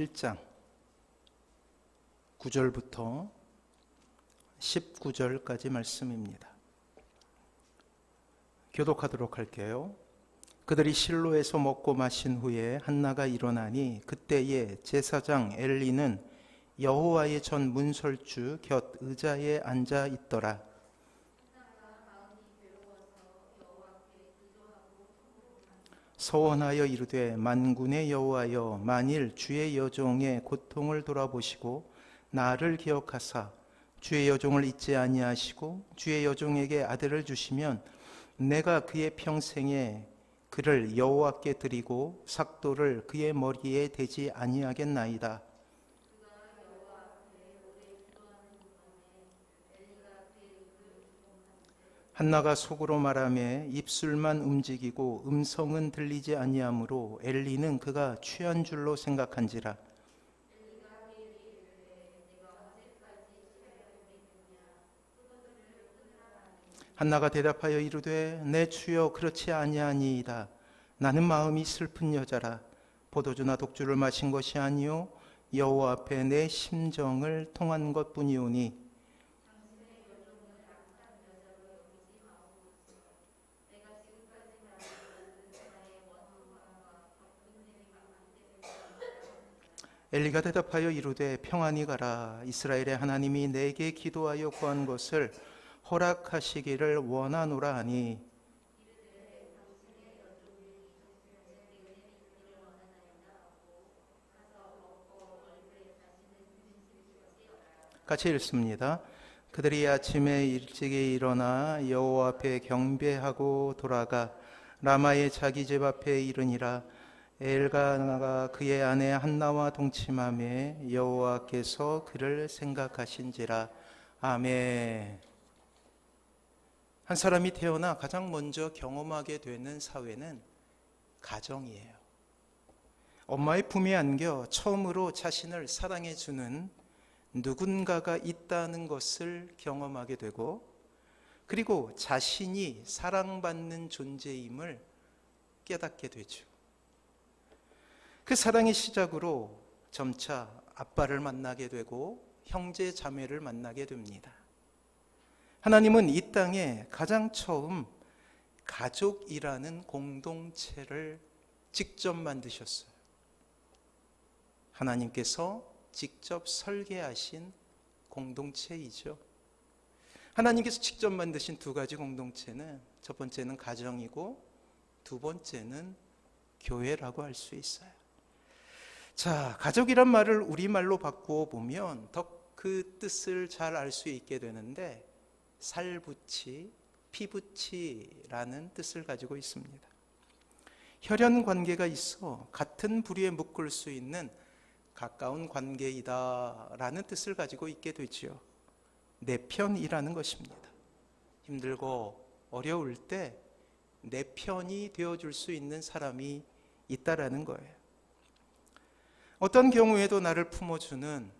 1장 9절부터 19절까지 말씀입니다. 교독하도록 할게요. 그들이 실로에서 먹고 마신 후에 한나가 일어나니 그때에 제사장 엘리는 여호와의 전 문설주 곁 의자에 앉아 있더라. 서원하여 이르되 만군의 여호와여, 만일 주의 여종의 고통을 돌아보시고 나를 기억하사 주의 여종을 잊지 아니하시고 주의 여종에게 아들을 주시면 내가 그의 평생에 그를 여호와께 드리고 삭도를 그의 머리에 대지 아니하겠나이다. 한나가 속으로 말하며 입술만 움직이고 음성은 들리지 아니하므로 엘리는 그가 취한 줄로 생각한지라. 한나가 대답하여 이르되 내 주여 그렇지 아니하니이다. 나는 마음이 슬픈 여자라. 포도주나 독주를 마신 것이 아니요 여호와 앞에 내 심정을 통한 것뿐이오니 엘리가 대답하여 이르되 평안히 가라. 이스라엘의 하나님이 내게 기도하여 구한 것을 허락하시기를 원하노라 하니 같이 읽습니다. 그들이 아침에 일찍이 일어나 여호와 앞에 경배하고 돌아가 라마의 자기 집 앞에 이르니라. 엘가나가 그의 아내 한나와 동침하며 여호와께서 그를 생각하신지라. 아멘. 한 사람이 태어나 가장 먼저 경험하게 되는 사회는 가정이에요. 엄마의 품에 안겨 처음으로 자신을 사랑해주는 누군가가 있다는 것을 경험하게 되고, 그리고 자신이 사랑받는 존재임을 깨닫게 되죠. 그 사랑의 시작으로 점차 아빠를 만나게 되고 형제 자매를 만나게 됩니다. 하나님은 이 땅에 가장 처음 가족이라는 공동체를 직접 만드셨어요. 하나님께서 직접 설계하신 공동체이죠. 하나님께서 직접 만드신 두 가지 공동체는 첫 번째는 가정이고 두 번째는 교회라고 할 수 있어요. 자, 가족이란 말을 우리말로 바꾸어 보면 더 그 뜻을 잘 알 수 있게 되는데 살붙이, 피붙이라는 뜻을 가지고 있습니다. 혈연 관계가 있어 같은 부리에 묶을 수 있는 가까운 관계이다라는 뜻을 가지고 있게 되지요. 내 편이라는 것입니다. 힘들고 어려울 때 내 편이 되어줄 수 있는 사람이 있다라는 거예요. 어떤 경우에도 나를 품어주는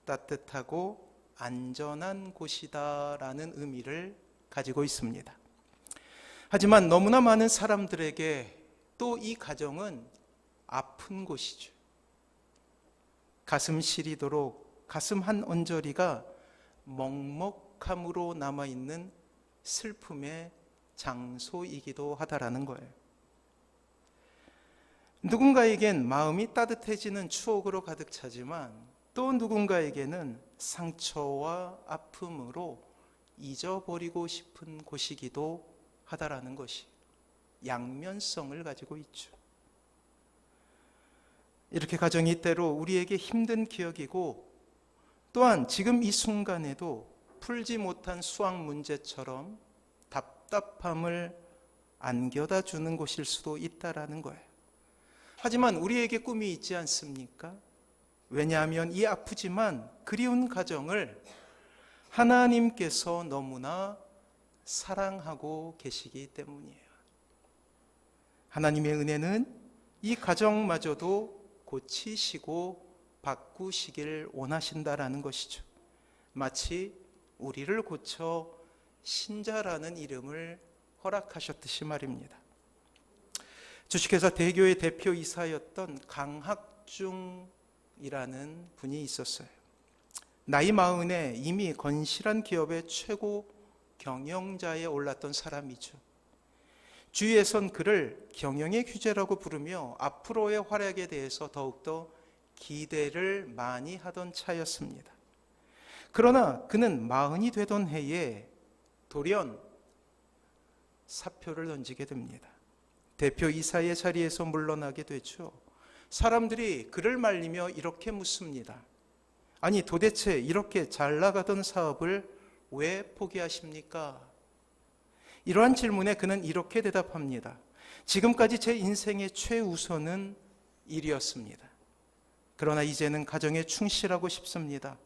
따뜻하고 안전한 곳이다라는 의미를 가지고 있습니다. 하지만 너무나 많은 사람들에게 또 이 가정은 아픈 곳이죠. 가슴 시리도록 가슴 한 언저리가 먹먹함으로 남아있는 슬픔의 장소이기도 하다라는 거예요. 누군가에겐 마음이 따뜻해지는 추억으로 가득 차지만 또 누군가에게는 상처와 아픔으로 잊어버리고 싶은 곳이기도 하다라는 것이 양면성을 가지고 있죠. 이렇게 가정이 때로 우리에게 힘든 기억이고 또한 지금 이 순간에도 풀지 못한 수학 문제처럼 답답함을 안겨다 주는 곳일 수도 있다라는 거예요. 하지만 우리에게 꿈이 있지 않습니까? 왜냐하면 이 아프지만 그리운 가정을 하나님께서 너무나 사랑하고 계시기 때문이에요. 하나님의 은혜는 이 가정마저도 고치시고 바꾸시길 원하신다라는 것이죠. 마치 우리를 고쳐 신자라는 이름을 허락하셨듯이 말입니다. 주식회사 대교의 대표이사였던 강학중 분이 있었어요. 나이 40에 이미 건실한 기업의 최고 경영자에 올랐던 사람이죠. 주위에선 그를 경영의 규제라고 부르며 앞으로의 활약에 대해서 더욱더 기대를 많이 하던 차였습니다. 그러나 그는 40이 되던 해에 돌연 사표를 던지게 됩니다. 대표 이사의 자리에서 물러나게 되죠. 사람들이 그를 말리며 이렇게 묻습니다. 아니, 도대체 이렇게 잘 나가던 사업을 왜 포기하십니까? 이러한 질문에 그는 이렇게 대답합니다. 지금까지 제 인생의 최우선은 일이었습니다. 그러나 이제는 가정에 충실하고 싶습니다.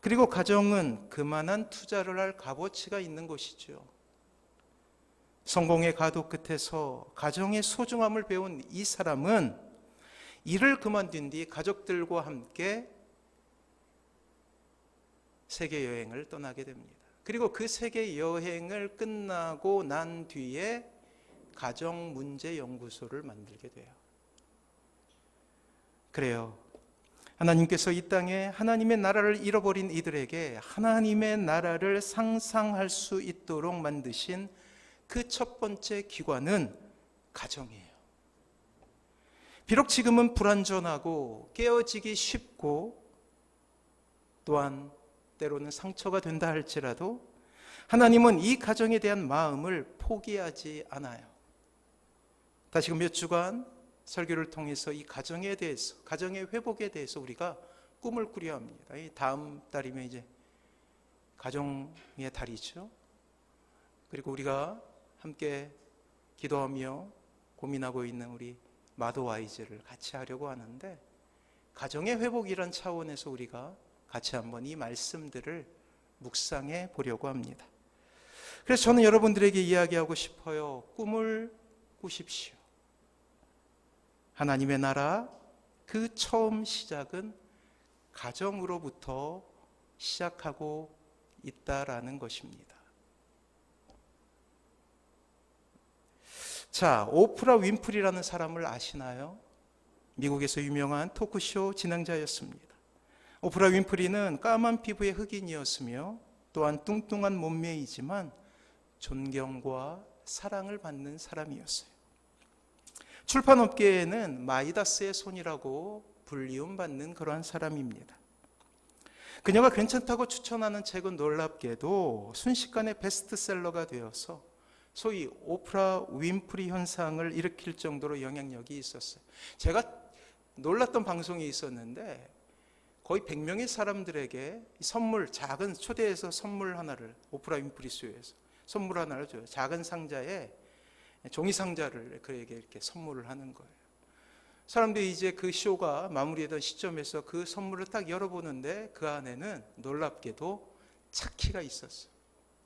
그리고 가정은 그만한 투자를 할 값어치가 있는 것이죠. 성공의 가도 끝에서 가정의 소중함을 배운 이 사람은 일을 그만둔 뒤 가족들과 함께 세계 여행을 떠나게 됩니다. 그리고 그 세계 여행을 끝나고 난 뒤에 가정문제연구소를 만들게 돼요. 그래요. 하나님께서 이 땅에 하나님의 나라를 잃어버린 이들에게 하나님의 나라를 상상할 수 있도록 만드신 그 첫 번째 기관은 가정이에요. 비록 지금은 불완전하고 깨어지기 쉽고 또한 때로는 상처가 된다 할지라도 하나님은 이 가정에 대한 마음을 포기하지 않아요. 다시금 몇 주간 설교를 통해서 이 가정에 대해서, 가정의 회복에 대해서 우리가 꿈을 꾸려 합니다. 이 다음 달이면 이제 가정의 달이죠. 그리고 우리가 함께 기도하며 고민하고 있는 우리 마도와이즈를 같이 하려고 하는데, 가정의 회복이란 차원에서 우리가 같이 한번 이 말씀들을 묵상해 보려고 합니다. 그래서 저는 여러분들에게 이야기하고 싶어요. 꿈을 꾸십시오. 하나님의 나라, 그 처음 시작은 가정으로부터 시작하고 있다라는 것입니다. 자, 오프라 윈프리라는 사람을 아시나요? 미국에서 유명한 토크쇼 진행자였습니다. 오프라 윈프리는 까만 피부의 흑인이었으며 또한 뚱뚱한 몸매이지만 존경과 사랑을 받는 사람이었어요. 출판업계에는 마이다스의 손이라고 불리움받는 그러한 사람입니다. 그녀가 괜찮다고 추천하는 책은 놀랍게도 순식간에 베스트셀러가 되어서 소위 오프라 윈프리 현상을 일으킬 정도로 영향력이 있었어요. 제가 놀랐던 방송이 있었는데 거의 100명의 사람들에게 선물, 작은 초대해서 선물 하나를, 오프라 윈프리 쇼에서 선물 하나를 줘요. 작은 상자에 종이 상자를 그에게 이렇게 선물을 하는 거예요. 사람들이 이제 그 쇼가 마무리되던 시점에서 그 선물을 딱 열어보는데 그 안에는 놀랍게도 차키가 있었어요.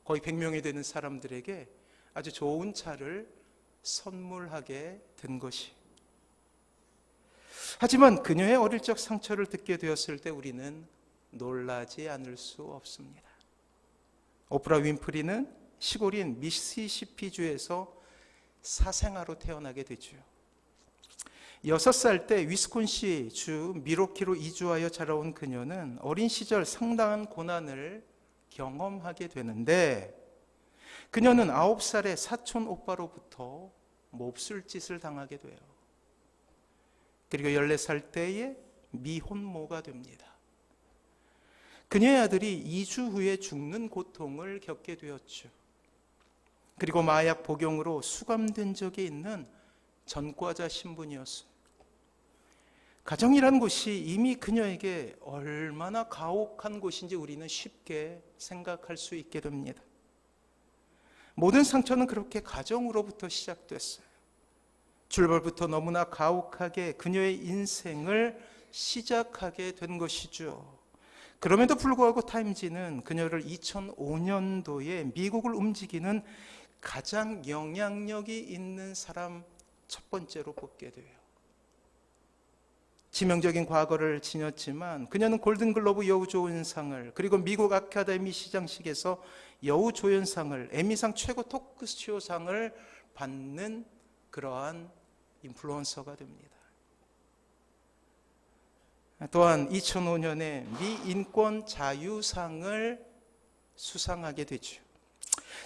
거의 100명이 되는 사람들에게 아주 좋은 차를 선물하게 된 것이. 하지만 그녀의 어릴 적 상처를 듣게 되었을 때 우리는 놀라지 않을 수 없습니다. 오프라 윈프리는 시골인 미시시피주에서 사생아로 태어나게 되죠. 6살 때 위스콘신 주 미로키로 이주하여 자라온 그녀는 어린 시절 상당한 고난을 경험하게 되는데, 그녀는 9살에 사촌 오빠로부터 몹쓸 짓을 당하게 돼요. 그리고 14살 때에 미혼모가 됩니다. 그녀의 아들이 2주 후에 죽는 고통을 겪게 되었죠. 그리고 마약 복용으로 수감된 적이 있는 전과자 신분이었어요. 가정이라는 곳이 이미 그녀에게 얼마나 가혹한 곳인지 우리는 쉽게 생각할 수 있게 됩니다. 모든 상처는 그렇게 가정으로부터 시작됐어요. 출발부터 너무나 가혹하게 그녀의 인생을 시작하게 된 것이죠. 그럼에도 불구하고 타임지는 그녀를 2005년도에 미국을 움직이는 가장 영향력이 있는 사람 첫 번째로 뽑게 돼요. 치명적인 과거를 지녔지만 그녀는 골든글로브 여우조연상을, 그리고 미국 아카데미 시상식에서 여우조연상을, 에미상 최고 토크쇼상을 받는 그러한 인플루언서가 됩니다. 또한 2005년에 미 인권 자유상을 수상하게 되죠.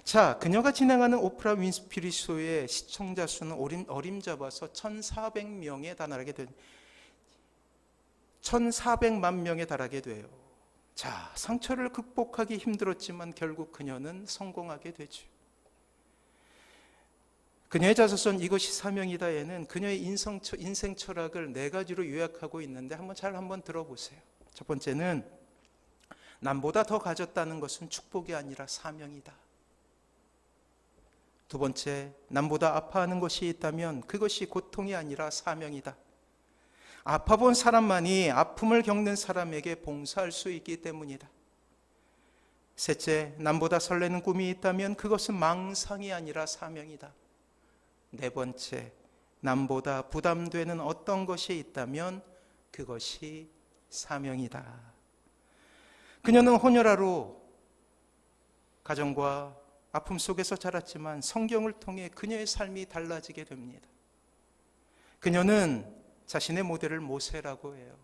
자, 그녀가 진행하는 오프라 윈프리 쇼의 시청자 수는 어림잡아서 1,400명에 달하게 된 1,400만 명에 달하게 돼요. 자, 상처를 극복하기 힘들었지만 결국 그녀는 성공하게 되죠. 그녀의 자서전 이것이 사명이다에는 그녀의 인생 철학을 4가지로 요약하고 있는데 한번 들어보세요. 첫 번째는 남보다 더 가졌다는 것은 축복이 아니라 사명이다. 두 번째, 남보다 아파하는 것이 있다면 그것이 고통이 아니라 사명이다. 아파본 사람만이 아픔을 겪는 사람에게 봉사할 수 있기 때문이다. 셋째, 남보다 설레는 꿈이 있다면 그것은 망상이 아니라 사명이다. 네 번째, 남보다 부담되는 어떤 것이 있다면 그것이 사명이다. 그녀는 호녀라로 가정과 아픔 속에서 자랐지만 성경을 통해 그녀의 삶이 달라지게 됩니다. 그녀는 자신의 모델을 모세라고 해요.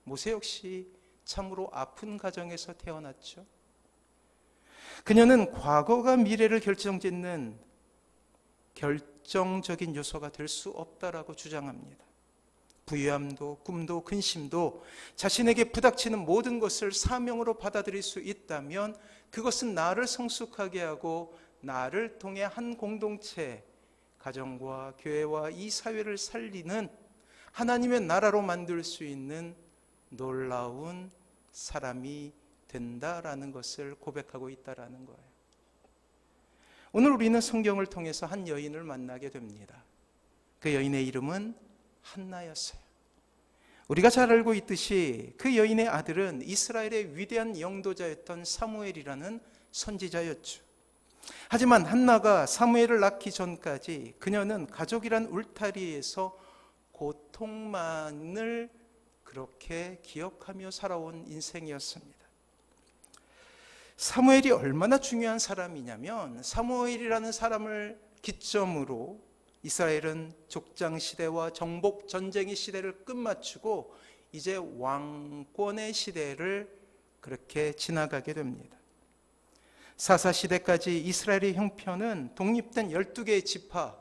모세 역시 참으로 아픈 가정에서 태어났죠. 그녀는 과거가 미래를 결정짓는 결정적인 요소가 될 수 없다라고 주장합니다. 부유함도 꿈도 근심도 자신에게 부닥치는 모든 것을 사명으로 받아들일 수 있다면 그것은 나를 성숙하게 하고 나를 통해 한 공동체, 가정과 교회와 이 사회를 살리는 하나님의 나라로 만들 수 있는 놀라운 사람이 된다라는 것을 고백하고 있다라는 거예요. 오늘 우리는 성경을 통해서 한 여인을 만나게 됩니다. 그 여인의 이름은 한나였어요. 우리가 잘 알고 있듯이 그 여인의 아들은 이스라엘의 위대한 영도자였던 사무엘이라는 선지자였죠. 하지만 한나가 사무엘을 낳기 전까지 그녀는 가족이란 울타리에서 고통만을 그렇게 기억하며 살아온 인생이었습니다. 사무엘이 얼마나 중요한 사람이냐면 사무엘이라는 사람을 기점으로 이스라엘은 족장시대와 정복전쟁의 시대를 끝마치고 이제 왕권의 시대를 그렇게 지나가게 됩니다. 사사시대까지 이스라엘의 형편은 독립된 12개의 지파가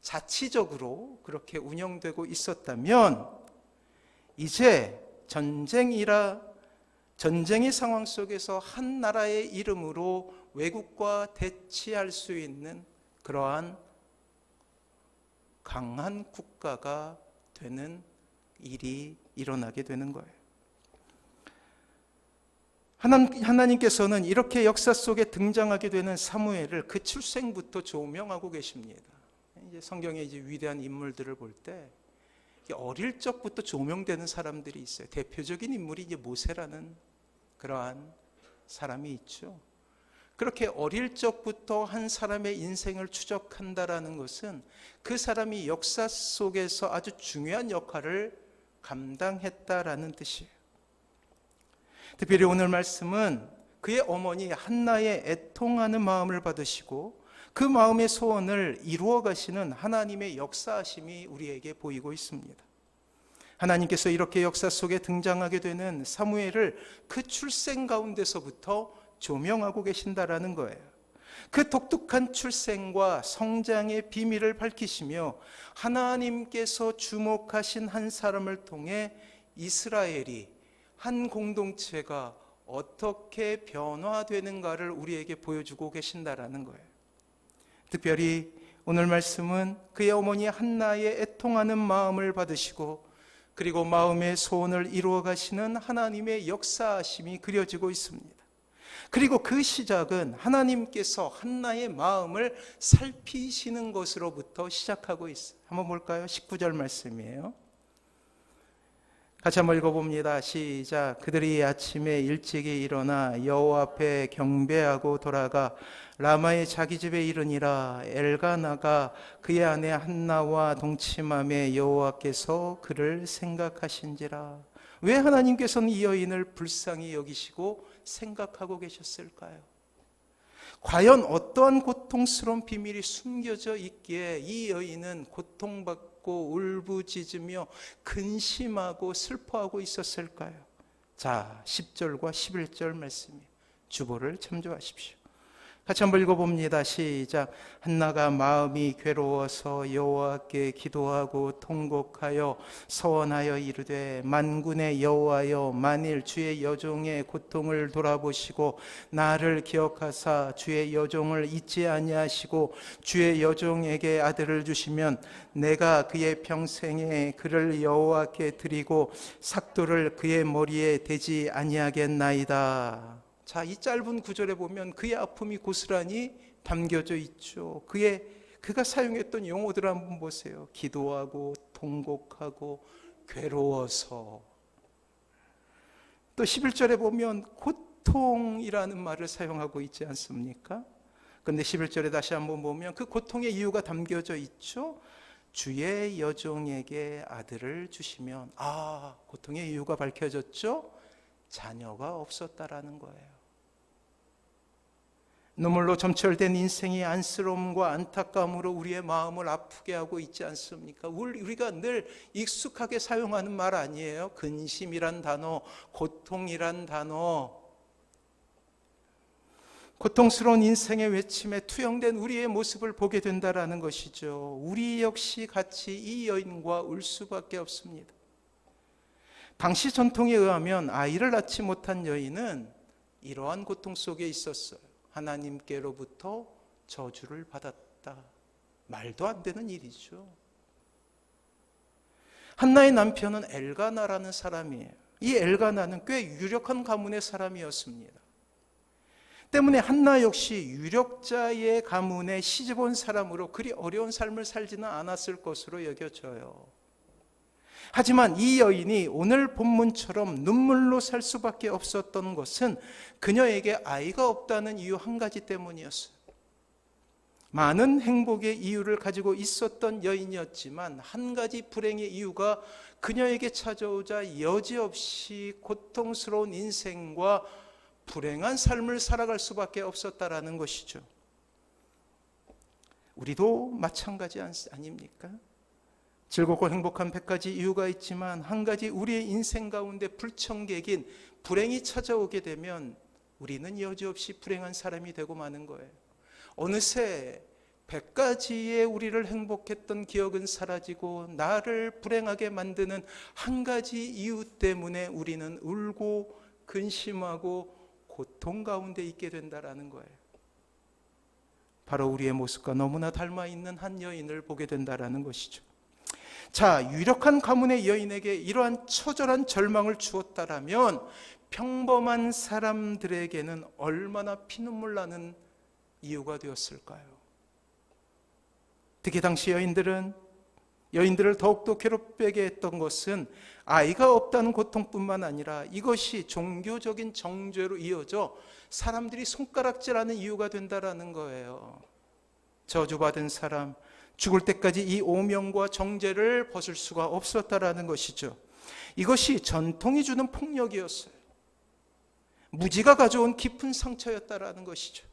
자치적으로 그렇게 운영되고 있었다면 이제 전쟁의 상황 속에서 한 나라의 이름으로 외국과 대치할 수 있는 그러한 강한 국가가 되는 일이 일어나게 되는 거예요. 하나님께서는 이렇게 역사 속에 등장하게 되는 사무엘을 그 출생부터 조명하고 계십니다. 이제 성경의 이제 위대한 인물들을 볼 때 어릴 적부터 조명되는 사람들이 있어요. 대표적인 인물이 이제 모세라는 그러한 사람이 있죠. 그렇게 어릴 적부터 한 사람의 인생을 추적한다라는 것은 그 사람이 역사 속에서 아주 중요한 역할을 감당했다라는 뜻이에요. 특별히 오늘 말씀은 그의 어머니 한나의 애통하는 마음을 받으시고 그 마음의 소원을 이루어 가시는 하나님의 역사하심이 우리에게 보이고 있습니다. 하나님께서 이렇게 역사 속에 등장하게 되는 사무엘을 그 출생 가운데서부터 조명하고 계신다라는 거예요. 그 독특한 출생과 성장의 비밀을 밝히시며 하나님께서 주목하신 한 사람을 통해 이스라엘이 한 공동체가 어떻게 변화되는가를 우리에게 보여주고 계신다라는 거예요. 특별히 오늘 말씀은 그의 어머니 한나의 애통하는 마음을 받으시고 그리고 마음의 소원을 이루어 가시는 하나님의 역사하심이 그려지고 있습니다. 그리고 그 시작은 하나님께서 한나의 마음을 살피시는 것으로부터 시작하고 있어요. 한번 볼까요? 19절 말씀이에요. 같이 한번 읽어봅니다. 시작. 그들이 아침에 일찍이 일어나 여호와 앞에 경배하고 돌아가 라마의 자기 집에 이르니라. 엘가나가 그의 아내 한나와 동침함에 여호와께서 그를 생각하신지라. 왜 하나님께서는 이 여인을 불쌍히 여기시고 생각하고 계셨을까요? 과연 어떠한 고통스러운 비밀이 숨겨져 있기에 이 여인은 고통받고 찾고 울부짖으며 근심하고 슬퍼하고 있었을까요? 자, 10절과 11절 말씀이에요. 주보를 참조하십시오. 같이 한번 읽어봅니다. 시작. 한나가 마음이 괴로워서 여호와께 기도하고 통곡하여 서원하여 이르되 만군의 여호와여, 만일 주의 여종의 고통을 돌아보시고 나를 기억하사 주의 여종을 잊지 아니하시고 주의 여종에게 아들을 주시면 내가 그의 평생에 그를 여호와께 드리고 삭도를 그의 머리에 대지 아니하겠나이다. 자, 이 짧은 구절에 보면 그의 아픔이 고스란히 담겨져 있죠. 그가 사용했던 용어들 한번 보세요. 기도하고 통곡하고 괴로워서. 또 11절에 보면 고통이라는 말을 사용하고 있지 않습니까? 그런데 11절에 다시 한번 보면 그 고통의 이유가 담겨져 있죠. 주의 여종에게 아들을 주시면, 고통의 이유가 밝혀졌죠. 자녀가 없었다라는 거예요. 눈물로 점철된 인생이 안쓰러움과 안타까움으로 우리의 마음을 아프게 하고 있지 않습니까? 우리가 늘 익숙하게 사용하는 말 아니에요? 근심이란 단어, 고통이란 단어. 고통스러운 인생의 외침에 투영된 우리의 모습을 보게 된다라는 것이죠. 우리 역시 같이 이 여인과 울 수밖에 없습니다. 당시 전통에 의하면 아이를 낳지 못한 여인은 이러한 고통 속에 있었어요. 하나님께로부터 저주를 받았다. 말도 안 되는 일이죠. 한나의 남편은 엘가나라는 사람이에요. 이 엘가나는 꽤 유력한 가문의 사람이었습니다. 때문에 한나 역시 유력자의 가문에 시집온 사람으로 그리 어려운 삶을 살지는 않았을 것으로 여겨져요. 하지만 이 여인이 오늘 본문처럼 눈물로 살 수밖에 없었던 것은 그녀에게 아이가 없다는 이유 한 가지 때문이었어요. 많은 행복의 이유를 가지고 있었던 여인이었지만 한 가지 불행의 이유가 그녀에게 찾아오자 여지없이 고통스러운 인생과 불행한 삶을 살아갈 수밖에 없었다라는 것이죠. 우리도 마찬가지 아닙니까? 즐겁고 행복한 100가지 이유가 있지만 한 가지 우리의 인생 가운데 불청객인 불행이 찾아오게 되면 우리는 여지없이 불행한 사람이 되고 마는 거예요. 어느새 100가지의 우리를 행복했던 기억은 사라지고 나를 불행하게 만드는 한 가지 이유 때문에 우리는 울고 근심하고 고통 가운데 있게 된다라는 거예요. 바로 우리의 모습과 너무나 닮아 있는 한 여인을 보게 된다라는 것이죠. 자, 유력한 가문의 여인에게 이러한 처절한 절망을 주었다라면 평범한 사람들에게는 얼마나 피눈물 나는 이유가 되었을까요? 특히 당시 여인들을 더욱더 괴롭게 했던 것은 아이가 없다는 고통뿐만 아니라 이것이 종교적인 정죄로 이어져 사람들이 손가락질하는 이유가 된다라는 거예요. 저주받은 사람, 죽을 때까지 이 오명과 정죄를 벗을 수가 없었다라는 것이죠. 이것이 전통이 주는 폭력이었어요. 무지가 가져온 깊은 상처였다라는 것이죠.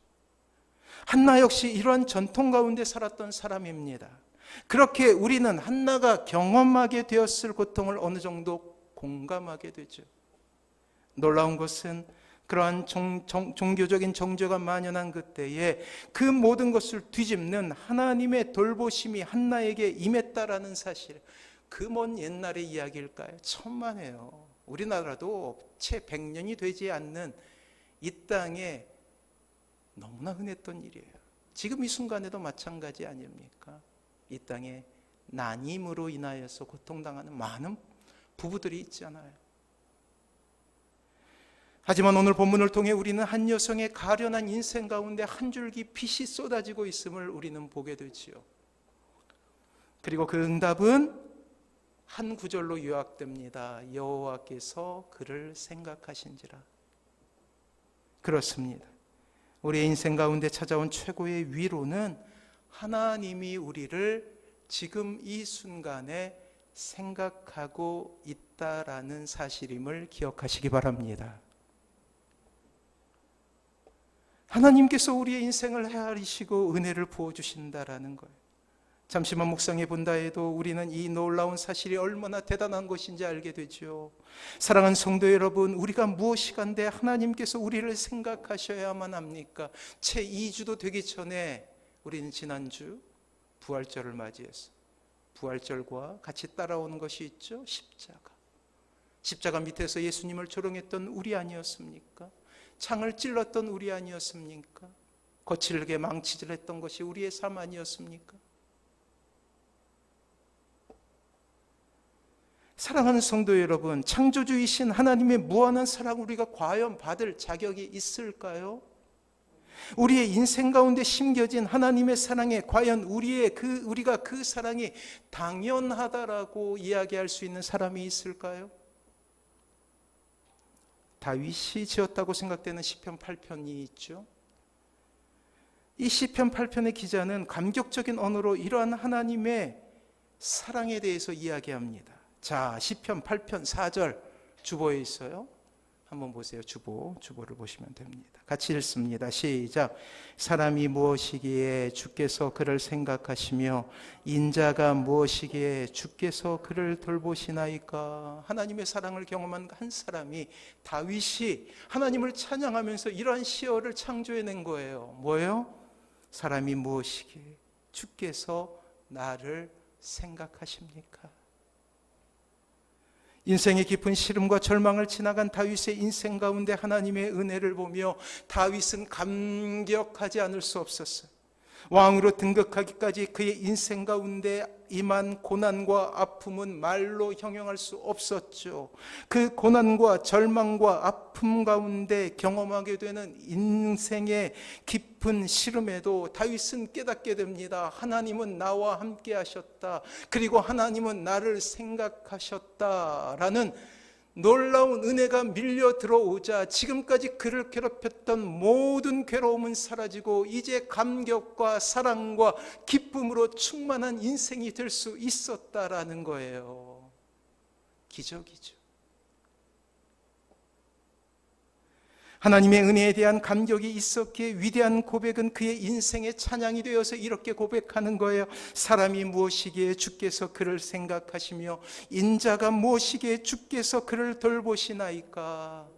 한나 역시 이러한 전통 가운데 살았던 사람입니다. 그렇게 우리는 한나가 경험하게 되었을 고통을 어느 정도 공감하게 되죠. 놀라운 것은 그러한 종교적인 정죄가 만연한 그때에 그 모든 것을 뒤집는 하나님의 돌보심이 한나에게 임했다라는 사실, 그 먼 옛날의 이야기일까요? 천만에요. 우리나라도 채 100년이 되지 않는 이 땅에 너무나 흔했던 일이에요. 지금 이 순간에도 마찬가지 아닙니까? 이 땅에 난임으로 인하여서 고통당하는 많은 부부들이 있잖아요. 하지만 오늘 본문을 통해 우리는 한 여성의 가련한 인생 가운데 한 줄기 빛이 쏟아지고 있음을 우리는 보게 되지요. 그리고 그 응답은 한 구절로 요약됩니다. 여호와께서 그를 생각하신지라. 그렇습니다. 우리의 인생 가운데 찾아온 최고의 위로는 하나님이 우리를 지금 이 순간에 생각하고 있다라는 사실임을 기억하시기 바랍니다. 하나님께서 우리의 인생을 헤아리시고 은혜를 부어주신다라는 거예요. 잠시만 묵상해 본다 해도 우리는 이 놀라운 사실이 얼마나 대단한 것인지 알게 되죠. 사랑하는 성도 여러분, 우리가 무엇이간데 하나님께서 우리를 생각하셔야만 합니까? 채 2주도 되기 전에 우리는 지난주 부활절을 맞이해서 부활절과 같이 따라오는 것이 있죠. 십자가 밑에서 예수님을 조롱했던 우리 아니었습니까? 창을 찔렀던 우리 아니었습니까? 거칠게 망치질했던 것이 우리의 삶 아니었습니까? 사랑하는 성도 여러분, 창조주이신 하나님의 무한한 사랑 우리가 과연 받을 자격이 있을까요? 우리의 인생 가운데 심겨진 하나님의 사랑에 과연 우리가 그 사랑이 당연하다라고 이야기할 수 있는 사람이 있을까요? 다윗이 지었다고 생각되는 시편 8편이 있죠. 이 시편 8편의 기자는 감격적인 언어로 이러한 하나님의 사랑에 대해서 이야기합니다. 자, 시편 8편 4절 주보에 있어요. 한번 보세요. 주보를 보시면 됩니다. 같이 읽습니다. 시작. 사람이 무엇이기에 주께서 그를 생각하시며 인자가 무엇이기에 주께서 그를 돌보시나이까. 하나님의 사랑을 경험한 한 사람이 다윗이 하나님을 찬양하면서 이러한 시어를 창조해낸 거예요. 뭐예요? 사람이 무엇이기에 주께서 나를 생각하십니까? 인생의 깊은 시름과 절망을 지나간 다윗의 인생 가운데 하나님의 은혜를 보며 다윗은 감격하지 않을 수 없었어요. 왕으로 등극하기까지 그의 인생 가운데 임한 고난과 아픔은 말로 형용할 수 없었죠. 그 고난과 절망과 아픔 가운데 경험하게 되는 인생의 깊은 시름에도 다윗은 깨닫게 됩니다. 하나님은 나와 함께 하셨다. 그리고 하나님은 나를 생각하셨다라는 놀라운 은혜가 밀려 들어오자 지금까지 그를 괴롭혔던 모든 괴로움은 사라지고 이제 감격과 사랑과 기쁨으로 충만한 인생이 될 수 있었다라는 거예요. 기적이죠. 하나님의 은혜에 대한 감격이 있었기에 위대한 고백은 그의 인생의 찬양이 되어서 이렇게 고백하는 거예요. 사람이 무엇이기에 주께서 그를 생각하시며 인자가 무엇이기에 주께서 그를 돌보시나이까.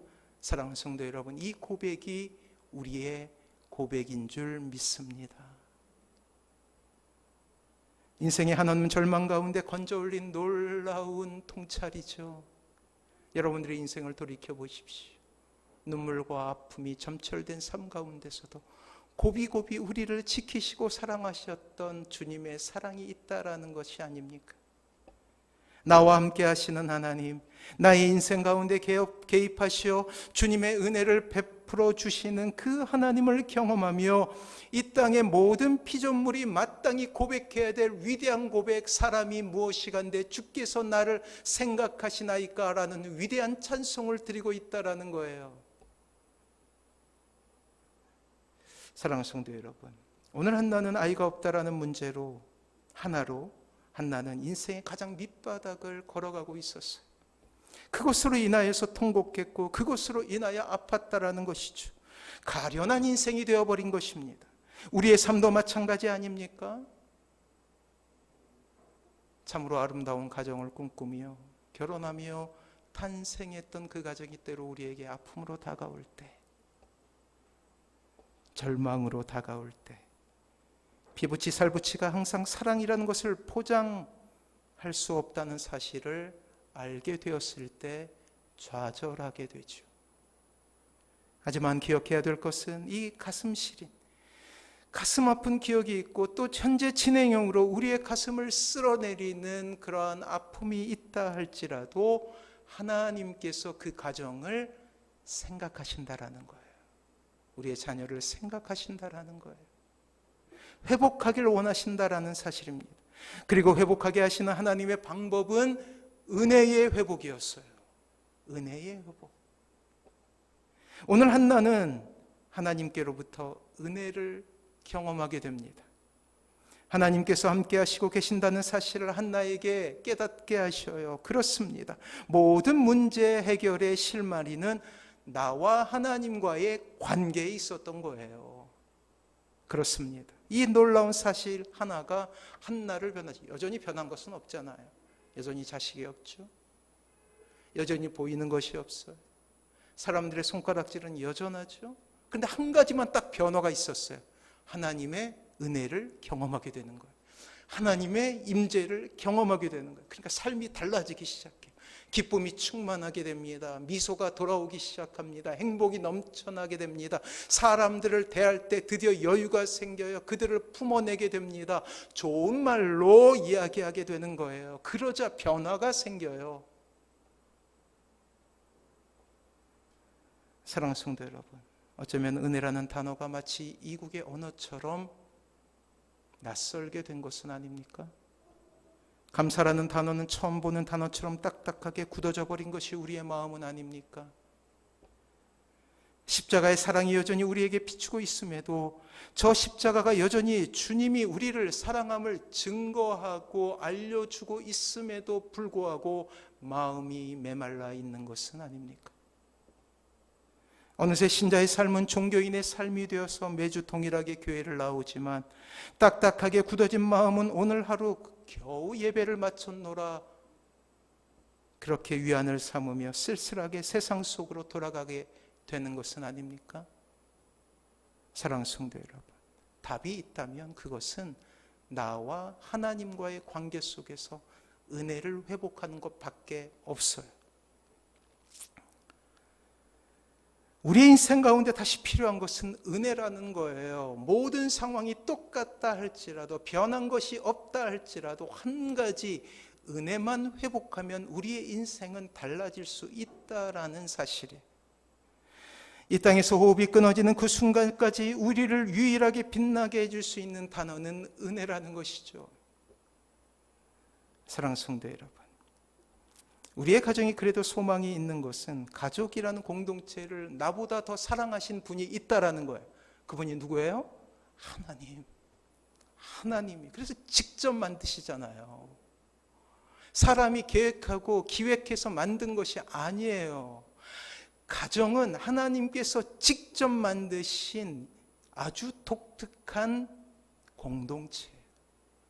사랑하는 성도 여러분, 이 고백이 우리의 고백인 줄 믿습니다. 인생의 한없는 절망 가운데 건져 올린 놀라운 통찰이죠. 여러분들의 인생을 돌이켜 보십시오. 눈물과 아픔이 점철된 삶 가운데서도 고비고비 우리를 지키시고 사랑하셨던 주님의 사랑이 있다라는 것이 아닙니까? 나와 함께 하시는 하나님, 나의 인생 가운데 개입하시어 주님의 은혜를 베풀어 주시는 그 하나님을 경험하며 이 땅의 모든 피조물이 마땅히 고백해야 될 위대한 고백, 사람이 무엇이간데 주께서 나를 생각하시나이까 라는 위대한 찬송을 드리고 있다라는 거예요. 사랑하는 성도 여러분, 오늘 한나는 아이가 없다라는 문제로 하나로 한나는 인생의 가장 밑바닥을 걸어가고 있었어요. 그것으로 인하여서 통곡했고 그것으로 인하여 아팠다라는 것이죠. 가련한 인생이 되어버린 것입니다. 우리의 삶도 마찬가지 아닙니까? 참으로 아름다운 가정을 꿈꾸며 결혼하며 탄생했던 그 가정이 때로 우리에게 아픔으로 다가올 때, 절망으로 다가올 때, 피부치 살부치가 항상 사랑이라는 것을 포장할 수 없다는 사실을 알게 되었을 때 좌절하게 되죠. 하지만 기억해야 될 것은 이 가슴 시린, 가슴 아픈 기억이 있고 또 현재 진행형으로 우리의 가슴을 쓸어내리는 그러한 아픔이 있다 할지라도 하나님께서 그 가정을 생각하신다라는 거예요. 우리의 자녀를 생각하신다라는 거예요. 회복하기를 원하신다라는 사실입니다. 그리고 회복하게 하시는 하나님의 방법은 은혜의 회복이었어요. 은혜의 회복. 오늘 한나는 하나님께로부터 은혜를 경험하게 됩니다. 하나님께서 함께 하시고 계신다는 사실을 한나에게 깨닫게 하셔요. 그렇습니다. 모든 문제 해결의 실마리는 나와 하나님과의 관계에 있었던 거예요. 그렇습니다. 이 놀라운 사실 하나가 한나를 변하지. 여전히 변한 것은 없잖아요. 여전히 자식이 없죠. 여전히 보이는 것이 없어요. 사람들의 손가락질은 여전하죠. 그런데 한 가지만 딱 변화가 있었어요. 하나님의 은혜를 경험하게 되는 거예요. 하나님의 임재를 경험하게 되는 거예요. 그러니까 삶이 달라지기 시작해요. 기쁨이 충만하게 됩니다. 미소가 돌아오기 시작합니다. 행복이 넘쳐나게 됩니다. 사람들을 대할 때 드디어 여유가 생겨요. 그들을 품어내게 됩니다. 좋은 말로 이야기하게 되는 거예요. 그러자 변화가 생겨요. 사랑하는 성도 여러분, 어쩌면 은혜라는 단어가 마치 이국의 언어처럼 낯설게 된 것은 아닙니까? 감사라는 단어는 처음 보는 단어처럼 딱딱하게 굳어져 버린 것이 우리의 마음은 아닙니까? 십자가의 사랑이 여전히 우리에게 비추고 있음에도 저 십자가가 여전히 주님이 우리를 사랑함을 증거하고 알려주고 있음에도 불구하고 마음이 메말라 있는 것은 아닙니까? 어느새 신자의 삶은 종교인의 삶이 되어서 매주 동일하게 교회를 나오지만 딱딱하게 굳어진 마음은 오늘 하루 겨우 예배를 마쳤노라 그렇게 위안을 삼으며 쓸쓸하게 세상 속으로 돌아가게 되는 것은 아닙니까? 사랑하는 성도 여러분, 답이 있다면 그것은 나와 하나님과의 관계 속에서 은혜를 회복하는 것밖에 없어요. 우리의 인생 가운데 다시 필요한 것은 은혜라는 거예요. 모든 상황이 똑같다 할지라도, 변한 것이 없다 할지라도 한 가지 은혜만 회복하면 우리의 인생은 달라질 수 있다라는 사실이에요. 이 땅에서 호흡이 끊어지는 그 순간까지 우리를 유일하게 빛나게 해줄 수 있는 단어는 은혜라는 것이죠. 사랑하는 성도 여러분, 우리의 가정이 그래도 소망이 있는 것은 가족이라는 공동체를 나보다 더 사랑하신 분이 있다라는 거예요. 그분이 누구예요? 하나님이. 그래서 직접 만드시잖아요. 사람이 계획하고 기획해서 만든 것이 아니에요. 가정은 하나님께서 직접 만드신 아주 독특한 공동체예요.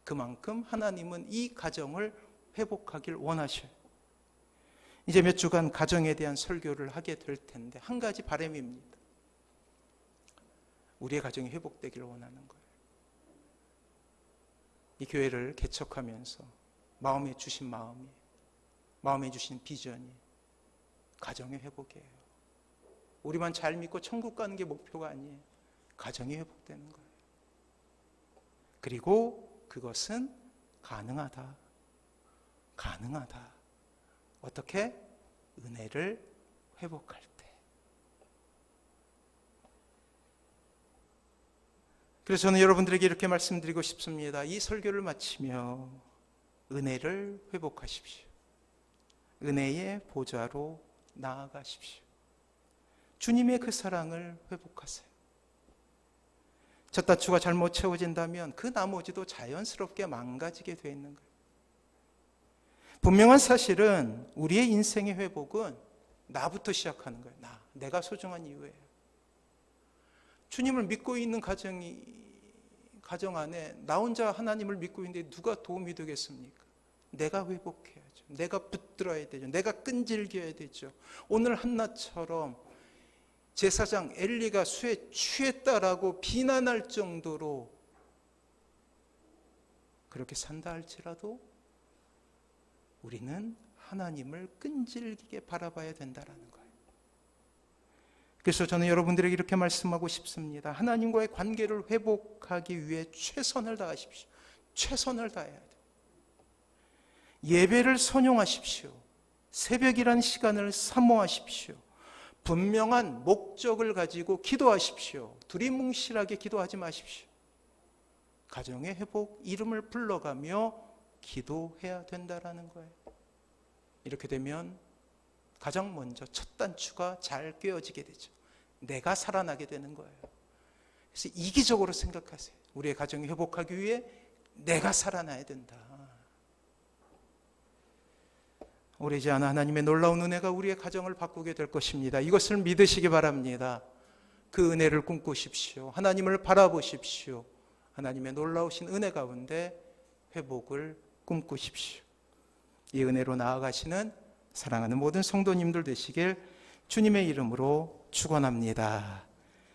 그만큼 하나님은 이 가정을 회복하길 원하셔요. 이제 몇 주간 가정에 대한 설교를 하게 될 텐데 한 가지 바람입니다. 우리의 가정이 회복되기를 원하는 거예요. 이 교회를 개척하면서 마음에 주신 마음에 주신 비전이 가정의 회복이에요. 우리만 잘 믿고 천국 가는 게 목표가 아니에요. 가정이 회복되는 거예요. 그리고 그것은 가능하다. 어떻게? 은혜를 회복할 때. 그래서 저는 여러분들에게 이렇게 말씀드리고 싶습니다. 이 설교를 마치며 은혜를 회복하십시오. 은혜의 보좌로 나아가십시오. 주님의 그 사랑을 회복하세요. 첫 단추가 잘못 채워진다면 그 나머지도 자연스럽게 망가지게 되어 있는 거예요. 분명한 사실은 우리의 인생의 회복은 나부터 시작하는 거예요. 내가 소중한 이유예요. 주님을 믿고 있는 가정 안에 나 혼자 하나님을 믿고 있는데 누가 도움이 되겠습니까? 내가 회복해야죠. 내가 붙들어야 되죠. 내가 끈질겨야 되죠. 오늘 한나처럼 제사장 엘리가 술에 취했다라고 비난할 정도로 그렇게 산다 할지라도 우리는 하나님을 끈질기게 바라봐야 된다는 거예요. 그래서 저는 여러분들에게 이렇게 말씀하고 싶습니다. 하나님과의 관계를 회복하기 위해 최선을 다하십시오. 최선을 다해야 돼요. 예배를 선용하십시오. 새벽이란 시간을 사모하십시오. 분명한 목적을 가지고 기도하십시오. 두리뭉실하게 기도하지 마십시오. 가정의 회복, 이름을 불러가며 기도해야 된다라는 거예요. 이렇게 되면 가장 먼저 첫 단추가 잘 꿰어지게 되죠. 내가 살아나게 되는 거예요. 그래서 이기적으로 생각하세요. 우리의 가정이 회복하기 위해 내가 살아나야 된다. 오래지 않아 하나님의 놀라운 은혜가 우리의 가정을 바꾸게 될 것입니다. 이것을 믿으시기 바랍니다. 그 은혜를 꿈꾸십시오. 하나님을 바라보십시오. 하나님의 놀라우신 은혜 가운데 회복을 꿈꾸십시오. 이 은혜로 나아가시는 사랑하는 모든 성도님들 되시길 주님의 이름으로 축원합니다.